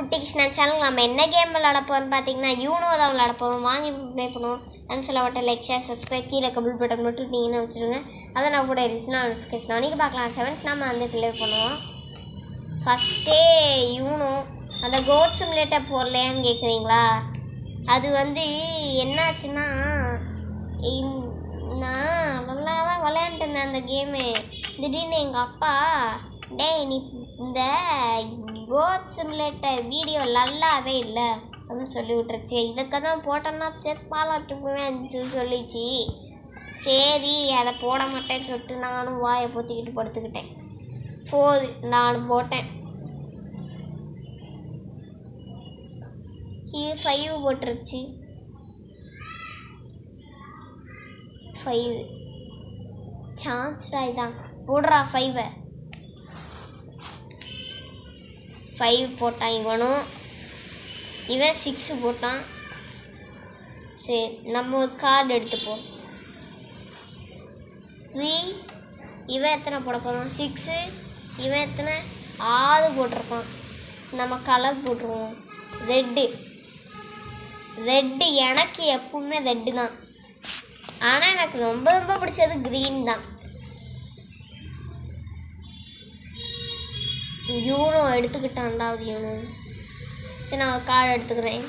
குட்டி கிருஷ்ணா சேனல் நம்ம என்ன கேம் விளையாட போகிறோம்னு பார்த்தீங்கன்னா யூனோ தான் விளையாட போகிறோம். வாங்கி ப்ளே பண்ணுவோம். நான் சொல்ல மாட்டேன். லைக் ஷேர் சப்ஸ்கிரைப் கீழே கபிள் பட்டன் மட்டும் நீங்கள் வச்சுருங்க. அதை நான் கூட இருந்துச்சுன்னா நோட்டிஃபிகேஷன் அன்றைக்கி பார்க்கலாம். 7 நம்ம வந்து ப்ளே பண்ணுவோம். ஃபஸ்ட்டே யூனோ அந்த கோட் சிமுலேட்டர் போடலையான்னு கேட்குறீங்களா? அது வந்து என்னாச்சுன்னா நான் நல்லா தான் விளையாண்டுட்டு இருந்தேன் அந்த கேமு. திடீர்னு எங்கள் அப்பா டேய் நீ இந்த கோட் சிமுலேட்டர் வீடியோ நல்லாவே இல்லை அப்படின்னு சொல்லி விட்டுருச்சு. இதுக்கு தான் போட்டோன்னா செப்பாலாட்டுக்குவேன்னு சொல்லிச்சு. சரி அதை போட மாட்டேன்னு சொல்லிட்டு நானும் வாயை பொத்திக்கிட்டு படுத்துக்கிட்டேன். 4 நான் போட்டேன். இது 5 போட்டுருச்சு. 5 சான்ஸ் இதான் போடுறா. 5 போட்டான் இவனும். இவன் 6 போட்டான். சரி நம்ம ஒரு கார்டு எடுத்துப்போம். 3 இவன் எத்தனை போட போகிறோம்? 6. இவன் எத்தனை? 6 போட்டிருக்கான். நம்ம கலர் போட்டுருவோம். ரெட்டு எனக்கு எப்பவுமே ரெட்டு தான். ஆனால் எனக்கு ரொம்ப ரொம்ப பிடிச்சது க்ரீன் தான். யூனோ எடுத்துக்கிட்டான்டா யூனோ. சரி நான் ஒரு கார்டு எடுத்துக்கிறேன்.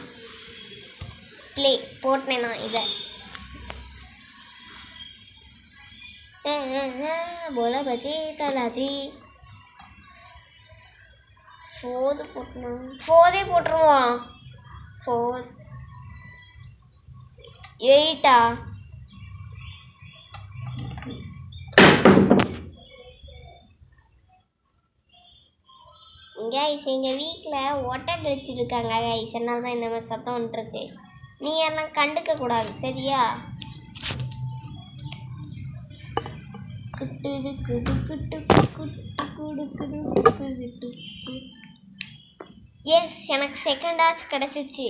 ப்ளே போட்டேன் நான் இதை. போல பஜி தலாஜி 4 போட்டணும். 4 போட்டுருவோம். 4 8 கைஸ் எங்கள் வீட்டில் ஒட்டல் வச்சுருக்காங்க கைஸ். என்னால் தான் இந்த மாதிரி சத்தம் வந்துருக்கு. நீங்கள் எல்லாம் கண்டுக்கக்கூடாது சரியா? எஸ் எனக்கு செகண்டாச்சு கிடச்சிச்சு.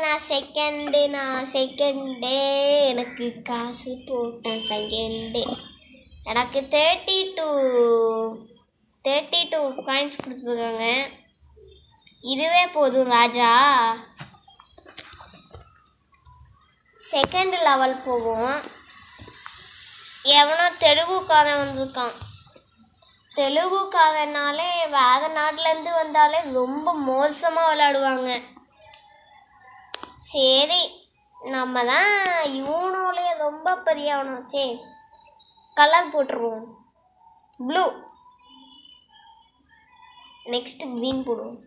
நான் செகண்டு எனக்கு காசு போட்டேன். செகண்டு எனக்கு 32 காயின்ஸ் கொடுத்துருக்காங்க. இதுவே போதும் ராஜா. செகண்ட் லெவல் போவோம். எவனோ தெலுங்குக்காரன் வந்திருக்கான். தெலுங்குக்காரனாலே வேறு நாட்டிலேருந்து வந்தாலே ரொம்ப மோசமாக விளையாடுவாங்க. சரி நம்ம தான் யூனோலே ரொம்ப பெரியவனோ. சரி கலர் போட்டுருவோம். ப்ளூ. நெக்ஸ்ட் க்ரீன் போடுவோம்.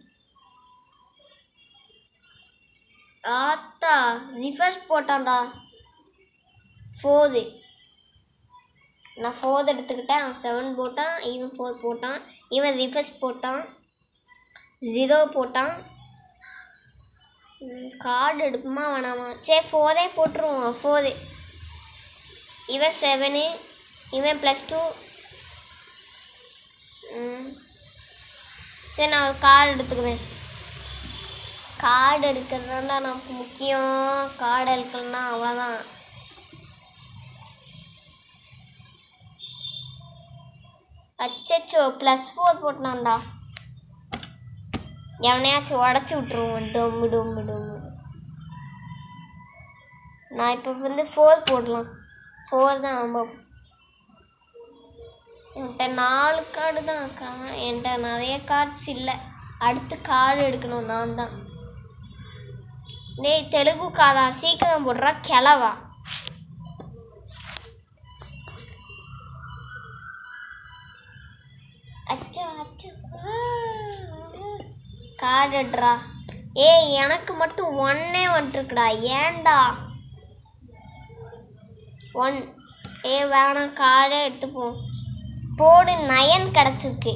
ஆத்தா ரிவர்ஸ் போட்டான்டா. 4 நான் 4 எடுத்துக்கிட்டேன். அவன் 7 போட்டான். இவன் 4 போட்டான். இவன் ரிவர்ஸ் போட்டான். 0 போட்டான். கார்டு எடுக்குமா வேணாமா? சரி 4 போட்டுருவோம். 4 இவன் 7 இவன் +2. சரி நான் ஒரு கார்டு எடுத்துக்கிறேன். கார்டு எடுக்கிறது தான்டா நமக்கு முக்கியம். கார்டு எடுக்கலன்னா அவ்வளோதான். அச்சோ +4 போட்டான்டா. எவனையாச்சும் உடச்சி விட்ருவோம். டொம்மு. நான் இப்போ வந்து 4 போடலாம். 4 தான் ரொம்ப. என்கிட்ட 4 கார்டு தான். என்கிட்ட நிறைய கார்ட்ஸ் இல்லை. அடுத்து கார்டு எடுக்கணும் நான் தான். டேய் தெலுங்குக்காரா சீக்கிரம் போடுறா கிளவா. அச்சோ கார்டு எடுறா. எனக்கு மட்டும் 1 வந்துருக்குடா. ஏன்டா 1? வேணாம் கார்டே எடுத்துப்போம். போடு 9 கிடச்சிருக்கு.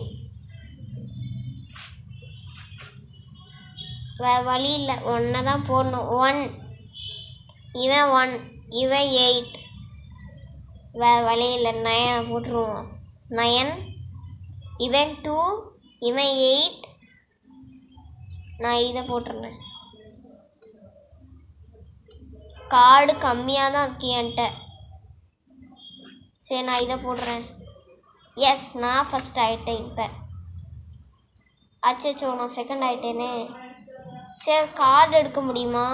வேறு வழி இல்லை. 1 தான் போடணும். 1 இவன் 1 இவன் 8. வேறு வழி இல்லை. 9 போட்டுருவோம். 9 இவன் 2 இவன் 8. நான் இதை போட்டுருந்தேன். கார்டு கம்மியாக தான் இருக்கு என்கிட்ட. சரி நான் இதை போடுறேன். எஸ் நான் ஃபஸ்ட் ஆகிட்டேன். இப்போ அச்சோ நான் செகண்ட் ஆயிட்டேனே. சரி கார்டு எடுக்க முடியுமா?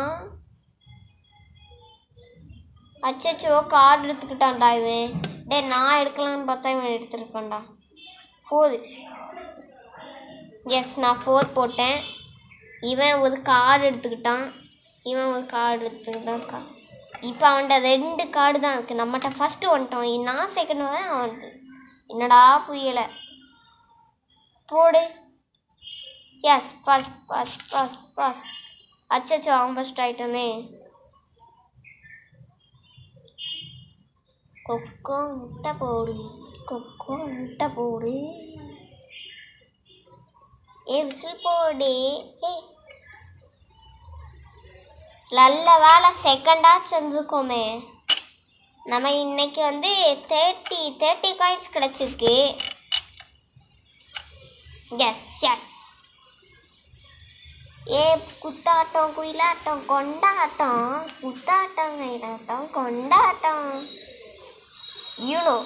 அச்சோ கார்டு எடுத்துக்கிட்டான்டா இவன். நான் எடுக்கலான்னு பார்த்தா இவன் எடுத்துருக்கான்டா. 4. எஸ் நான் 4 போட்டேன். இவன் ஒரு கார்டு எடுத்துக்கிட்டான். இப்போ அவன்கிட்ட 2 கார்டு தான் இருக்குது. நம்மகிட்ட ஃபஸ்ட்டு வந்துட்டோம். நான் செகண்ட் வரேன். அவன்ட்டு என்னடா புரியலை. போடு. Yes boss. அச்சோ அவன் ஃபஸ்ட் ஆகிட்டோன்னே. கொக்கோ முட்டை போடு. விசில் போடு. நல்ல வேலை செகண்டாக செஞ்சுக்கோமே. நம்ம இன்னைக்கு 30 காயின்ஸ் கிடச்சிருக்கு. எஸ் குத்தாட்டம் குயிலாட்டம் கொண்டாட்டம். குத்தாட்டம் குயிலாட்டம் கொண்டாட்டம். யூனோ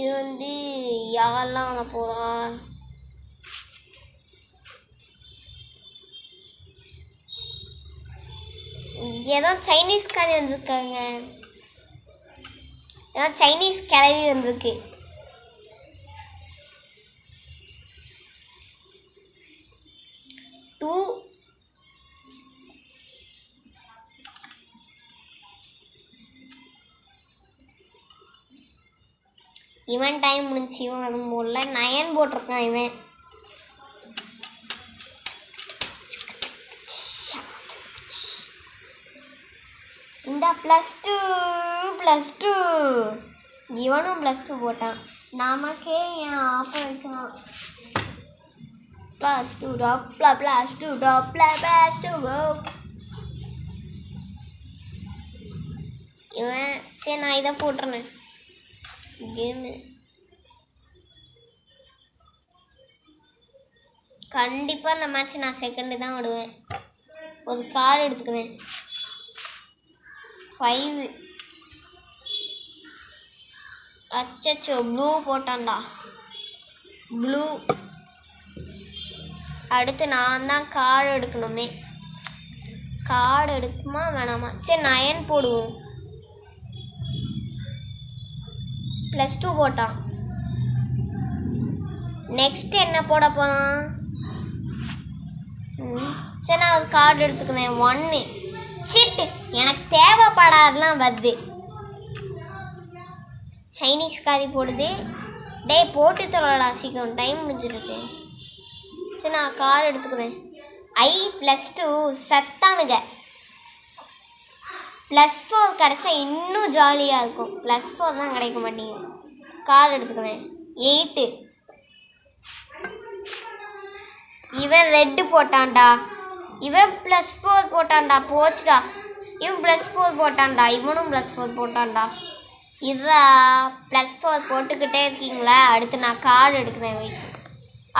இது யாரெல்லாம் போதா? ஏதோ சைனீஸ் கதை வந்திருக்காங்க. ஏதோ சைனீஸ் கிளவி வந்திருக்கு. இவன் டைம் முடிஞ்சு. இவன் அது போடல. 9 போட்டிருக்கான் இவன். இந்த +2 இவனும் +2 போட்டான். நமக்கே ஏன் ஆஃப் வைக்கலாம். +2 இவன். சரி நான் இதை போட்டுறேன். கேமு கண்டிப்பாக இந்த மேட்ச் நான் செகண்டு தான் விடுவேன். ஒரு கார்டு எடுத்துக்குவேன். 5. அச்சோ ப்ளூ போட்டான்டா. ப்ளூ. அடுத்து நான் தான் கார்டு எடுக்கணுமே. கார்டு எடுக்குமா வேணாமா? சரி 9 போடுவோம். +2 போட்டான். நெக்ஸ்ட் என்ன போட போகிறான்? சரி நான் ஒரு கார்டு எடுத்துக்குவேன். 1. சிட்டு எனக்கு தேவைப்படாதெல்லாம் வருது. சைனீஸ் காதி போடுது. போட்டு தொலைடா சீக்கிரம், டைம் முடிஞ்சிருக்கு. சரி நான் கார்டு எடுத்துக்குவேன். +2 சத்தானுங்க. +4 கிடச்சா இன்னும் ஜாலியாக இருக்கும். +4 தான் கிடைக்க மாட்டேங்குது. கார்டு எடுத்துக்குவேன். 8. இவன் ரெட்டு போட்டான்டா. இவன் +4 போட்டான்டா. போச்சுடா. இவன் +4 போட்டான்டா. இவனும் +4 போட்டான்டா. இதா +4 போட்டுக்கிட்டே இருக்கீங்களா? அடுத்து நான் கார்டு எடுக்குறேன். வெயிட்.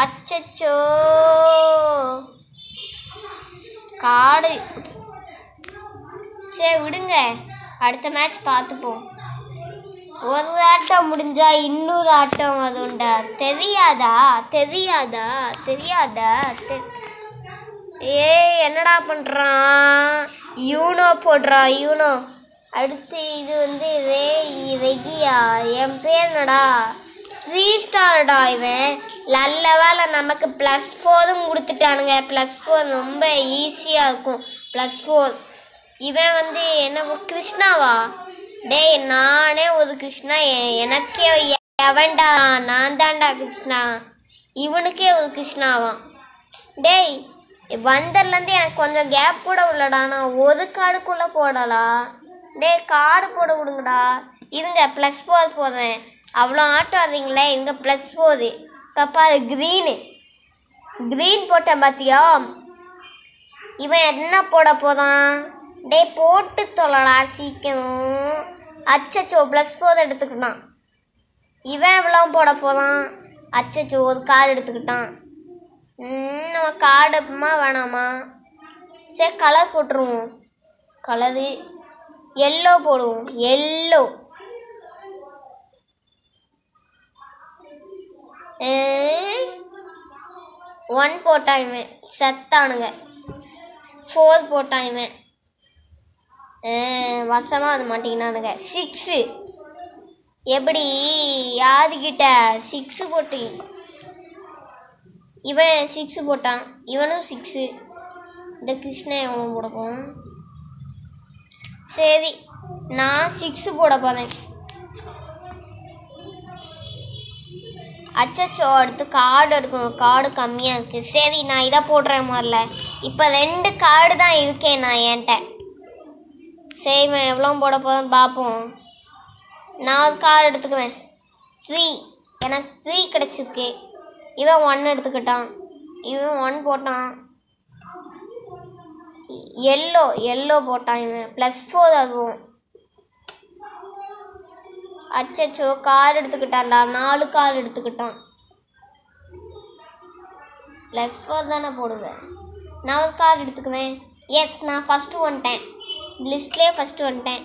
அச்சோ கார்டு. சரி விடுங்க, அடுத்த மேட்ச் பார்த்துப்போம். ஒரு ஆட்டம் முடிஞ்சா இன்னொரு ஆட்டம் அதுண்டா. தெரியாதா? என்னடா பண்ணுறான்? யூனோ போடுறா. யூனோ. அடுத்து இது ரெகியா. என் பேர் என்னடா? 3 ஸ்டார்டா இவன். நல்ல வேலை நமக்கு +4 கொடுத்துட்டானுங்க. +4 ரொம்ப ஈஸியாக இருக்கும். +4. இவன் என்ன கிருஷ்ணாவா? நானே ஒரு கிருஷ்ணா. எனக்கே எவன்டா? நான் தான்டா கிருஷ்ணா. இவனுக்கே ஒரு கிருஷ்ணாவான். வந்தர்லேருந்து எனக்கு கொஞ்சம் கேப் கூட உள்ளடா. நான் ஒரு கார்டுக்குள்ளே போடலாம். கார்டு போட விடுங்கடா. இருங்க +4 போடுறேன். அவ்வளோ ஆட்டாதீங்களே. இங்கே +4. பாப்பா க்ரீன் போட்டேன் பார்த்தியா? இவன் என்ன போட போதான்? போட்டு தொலைடா சீக்கிரம். அச்சோ +4 எடுத்துக்கிட்டான். இவன் எவ்வளோ போட போதான்? அச்சோ ஒரு கார்டு எடுத்துக்கிட்டான். நம்ம கார்டு எப்பமா வேணாமா? சரி கலர் போட்டுருவோம். கலரு எல்லோ போடுவோம். எல்லோ. 1 போட்டான் இவன், செத்தானுங்க. 4 போட்டான் இவன், வசமாக அது மாட்டிக்கினானுங்க. 6 எப்படி யாருக்கிட்ட 6 போட்டு இவன் 6 போட்டான், இவனும் 6. இந்த கிருஷ்ணன் எவ்வளோ போடப்போம்? சரி, நான் 6 போட போகிறேன். அச்சச்சோ, அடுத்து கார்டு எடுக்கணும். கார்டு கம்மியாக இருக்குது. சரி, நான் இதை போடுறேன் முதல்ல. இப்போ 2 கார்டு தான் இருக்கேன் நான் என்கிட்ட. சரி, நான் எவ்வளோ போட போகிறேன்னு பார்ப்போம். நான் ஒரு கார்டு எடுத்துக்குவேன். 3, எனக்கு 3 கிடச்சிருக்கு. இவன் 1 எடுத்துக்கிட்டான், இவன் 1 போட்டான். எல்லோ போட்டான் இவன், +4 அதுவும். அச்சச்சோ, கார் எடுத்துக்கிட்டான்டா, 4 கார் எடுத்துக்கிட்டான். +4 தானே போடுவேன். நான் ஒரு கார் எடுத்துக்குவேன். எஸ், நான் ஃபஸ்ட்டு வந்துட்டேன், லிஸ்ட்லேயே ஃபஸ்ட்டு வந்துட்டேன்.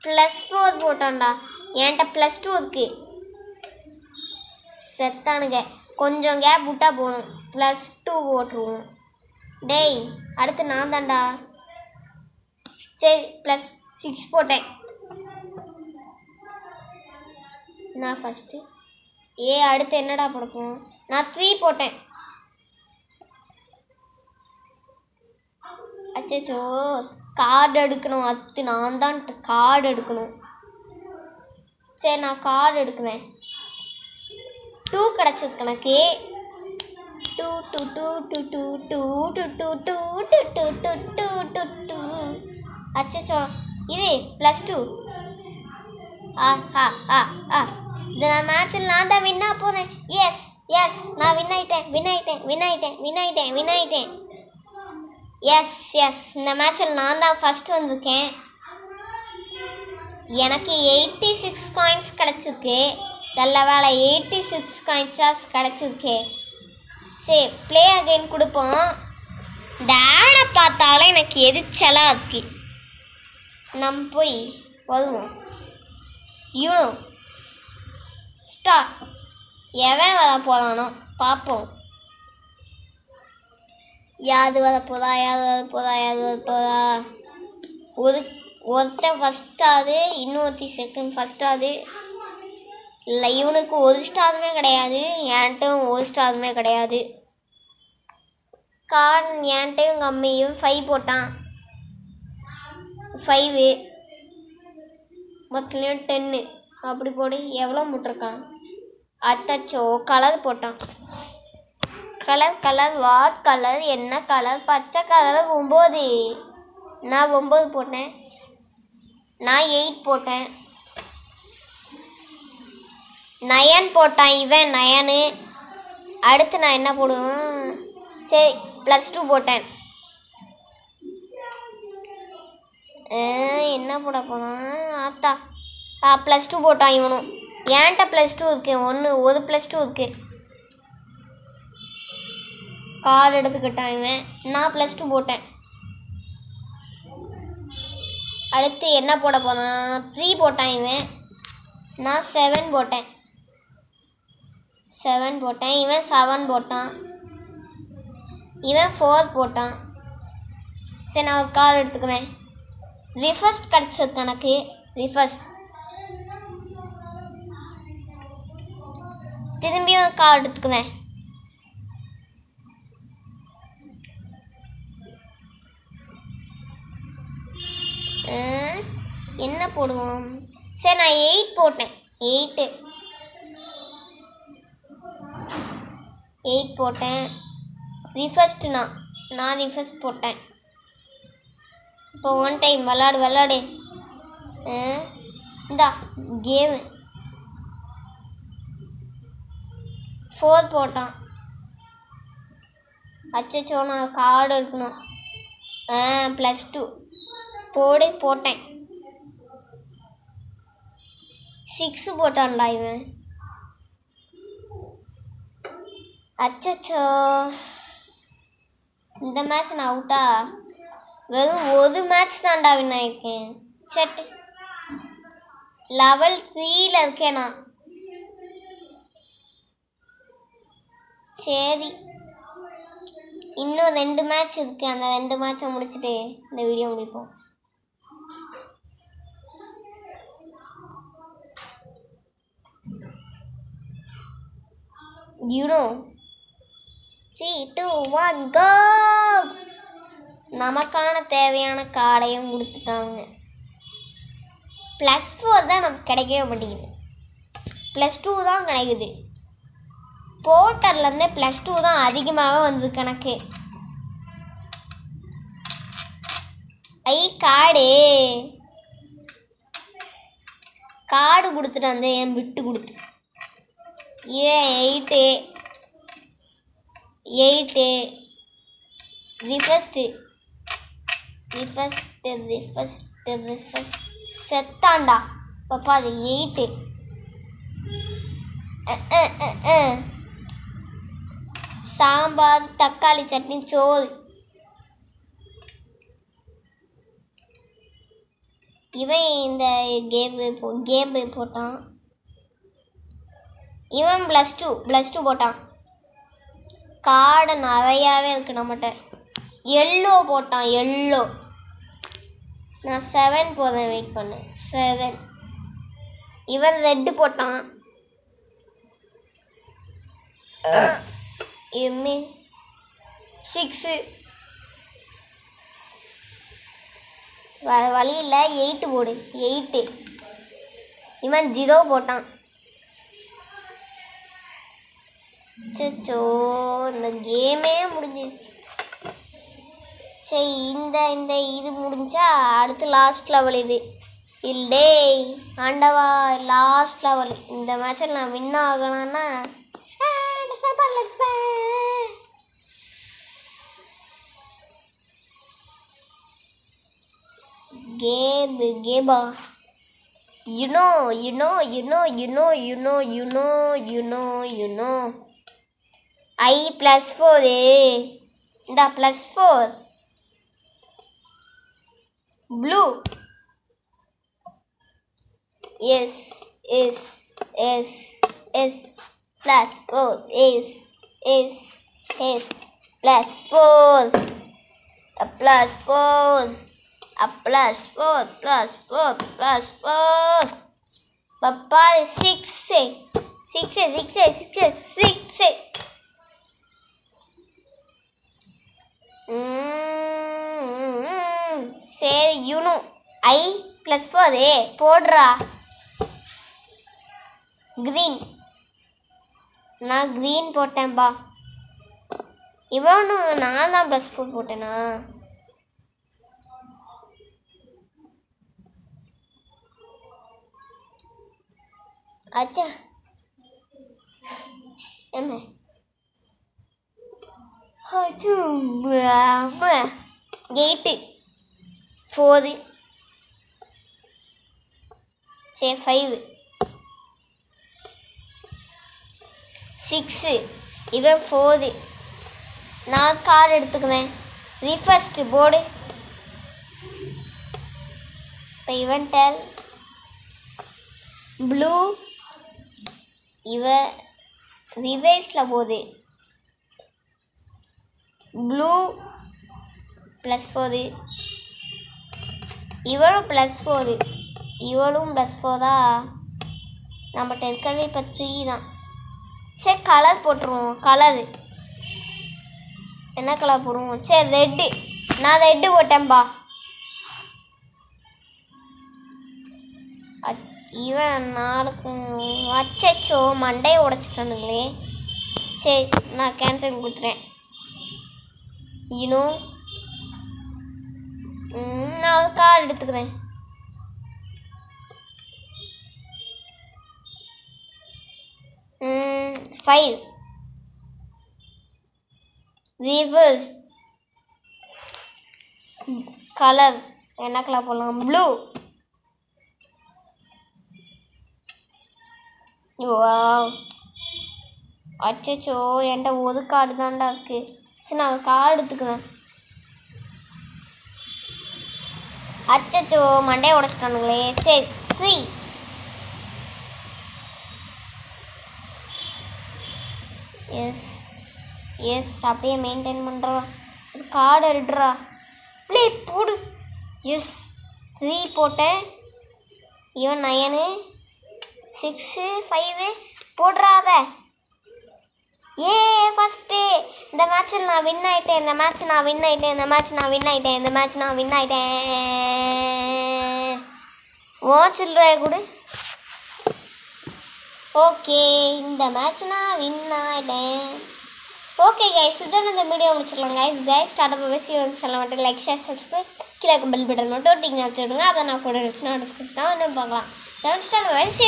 +4 போட்டான்டா, என்கிட்ட +2 இருக்கு. செத்தானுங்க, கொஞ்சம் கேப் விட்டா போகணும். +2 போட்டுருவோம். டேய், அடுத்து நான் தான்டா. சரி, +6 போட்டேன் நான் ஃபஸ்ட்டு. அடுத்து என்னடா போடப்போம்? நான் 3 போட்டேன். அச்சோ, கார்டு எடுக்கணும். அது நான் தான் கார்டு எடுக்கணும். சரி, நான் கார்டு எடுக்குவேன். 2 கிடச்சிருக்கு எனக்கு. 2 2 2 2 2 2 2 2 2 2. அச்சோ, இது +2. இந்த மேட்சில் நான் தான் வின்னா போனேன். எஸ், நான் வின் ஆயிட்டேன். எஸ், இந்த மேட்சில் நான் தான் ஃபஸ்ட்டு வந்திருக்கேன். எனக்கு 86 காயின்ஸ் கிடச்சிருக்கு. நல்ல வேலை, 86 காயின்ஸாக கிடச்சிருக்கு. சரி, ப்ளே அகைன் கொடுப்போம். டேடை பார்த்தாலே எனக்கு எரிச்சலாக இருக்கு. நம்ம போய் வருவோம். You know start. எவன் வர போகிறானோ பார்ப்போம். யாது வர போதா. ஒருத்தன் ஃபஸ்ட்டாவது, இன்னொருத்தி செகண்ட் ஃபஸ்ட்டாவது. இல்லை, இவனுக்கு 1 ஸ்டாருமே கிடையாது, என்கிட்டும் 1 ஸ்டாருமே கிடையாது. என்கிட்டையும் கம்மியும் 5 போட்டான். 5 மொத்தம் 10. அப்படி போடு. எவ்வளோ போட்டிருக்கான்? அச்சோ, கலர் போட்டான். Colour what colour? என்ன கலர்? பச்சை கலர். 9. நான் 9 போட்டேன். நான் 8 போட்டேன். 9 போட்டான் இவன், 9. அடுத்து நான் என்ன போடுவேன்? சரி, +2 போட்டேன். என்ன போட போதான்? ஆத்தா, +2 போட்டான் இவனும். என்கிட்ட +2 இருக்கு. ஒரு +2 இருக்கு. கார்டு எடுத்துக்கிட்டான் இவன். நான் +2 போட்டேன். அடுத்து என்ன போட போதான்? 3 போட்டான் இவன். நான் 7 போட்டேன். இவன் 7 போட்டான். இவன் 4 போட்டான். சரி, நான் ஒரு கார்டு எடுத்துக்குவேன். ரிஃபர்ஸ்ட் கிடச்சது கணக்கு. ரிஃபர்ஸ்ட். திரும்பியும் ஒரு கார்டு எடுத்துக்குவேன். என்ன போடுவோம்? சரி, நான் 8 போட்டேன். 8 போட்டேன். ரிஃபர்ஸ்ட் நான் ரிஃபர்ஸ்ட் போட்டேன். இப்போ 1 டைம் விளாடு. இந்தா கேமு. 4 போட்டான். அச்சோ, நான் கார்டு எடுக்கணும். +2 போட்டேன். 6 போட்டான்டா இவன். அச்சோ, இந்த மேட்ச் நான் அவுட்டா? வெறும் ஒரு மேட்ச் தான்டா வின் ஆயிருக்கேன். சட்டு, லெவல் 3ல் இருக்கேன் நான். சரி, இன்னும் 2 மேட்ச் இருக்கு. அந்த 2 மேட்சை முடிச்சுட்டு இந்த வீடியோ முடிப்போம். You know 3, 2, 1 go. நமக்கான தேவையான கார்டையும் கொடுத்துட்டாங்க. +4 தான் நமக்கு கிடைக்கவே மாட்டேங்குது. +2 தான் கிடைக்குது. போர்ட்டர்லேருந்தே +2 தான் அதிகமாக வந்தது கணக்கு. கார்டு கொடுத்துட்டு வந்து என் விட்டு கொடுத்து 8 ரிஃபஸ்ட்டு செத்தாண்டா பாப்பா. அது 8 சாம்பார் தக்காளி சட்னி சோறு. இவன் இந்த கேம் போட்டான். இவன் +2 போட்டான். கார்டு நிறையாவே இருக்கு நம்மகிட்ட. எல்லோ போட்டான். எல்லோ நான் 7 போதும். வெயிட் பண்ணு. 7. இவன் ரெட்டு போட்டான். 6. வேறு வழி இல்லை. 8 போடு. 8. இவன் 0 போட்டான். சோ இந்த கேமே முடிஞ்சிருச்சு. சரி, இந்த இது முடிஞ்சா அடுத்து லாஸ்ட் லெவல். இது இல்லை ஆண்டவா, லாஸ்ட் லெவல். இந்த மேட்சில் நான் வின் ஆகணும்னா கேபா. You know I +4 இந்த +4 blue. yes +4 is +4 Papa 6. சரி, I +4 போடுறா. green. நான் green போட்டேன்பா. இவனும் நான் தான் +4 போட்டேனா? अच्छा என்ன 8 4 சரி 5 6 இவன் 4. நான் கார்டு எடுத்துக்குவேன். ரிஃபஸ்ட் போர்டு. இப்போ இவன் 10 ப்ளூ. இவ ரிவைஸில் போகுது. ப்ளூ +4. இவளும் +4. இவளும் +4 தான். நம்மகிட்ட இருக்கிறது இப்போ 3 தான். சரி, கலர் போட்டுருவோம். கலரு என்ன கலர் போடுவோம்? சரி, ரெட்டு. நான் ரெட்டு போட்டேன்பா. இவன் 4 அச்சோ மண்டையை உடைச்சிட்டானுங்களே. சரி, நான் கேன்சல் கொடுத்துறேன். நான் கார்டு எடுத்துக்கிறேன். ஃபைவ் ரிவர்ஸ் கலர் என்ன கலர் போடலாம்? ப்ளூ. அச்சோ என்கிட்ட ஒரு கார்டு தான்டா இருக்கு. சரி, நான் கார்டு எடுத்துக்குவேன். அச்சோ மண்டையை உடைச்சிட்டானுங்களே. சரி, 3. எஸ் எஸ் அப்படியே மெயின்டைன் பண்ணுறோம். கார்டு எடுறா ப்ளே போடு. எஸ் 3 போட்டேன். இவன் 9 6 5 போடுறாத. ஏ ஃபஸ்ட்டு இந்த மேட்ச்சில் நான் வின் ஆகிட்டேன். இந்த மேட்ச் நான் வின் ஆகிட்டேன். ஓ சில்லறைய கொடு. ஓகே இந்த மேட்ச் நான் வின் ஆகிட்டேன். ஓகே கைஸ் இதோட இந்த வீடியோ முடிச்சிடலாம் கைஸ் ஸ்டார்ட் அப் பேசி சொல்ல மாட்டேன். லைக் ஷேர் சப்ஸ்கிரைப் கீழே பெல் பட்டன் மட்டும் டிங் வச்சுடுங்க. அதை நான் கூட வச்சு நோட்டிஃபிகேஷனாக வந்து பார்க்கலாம். 7 ஸ்டார்ட் பேசி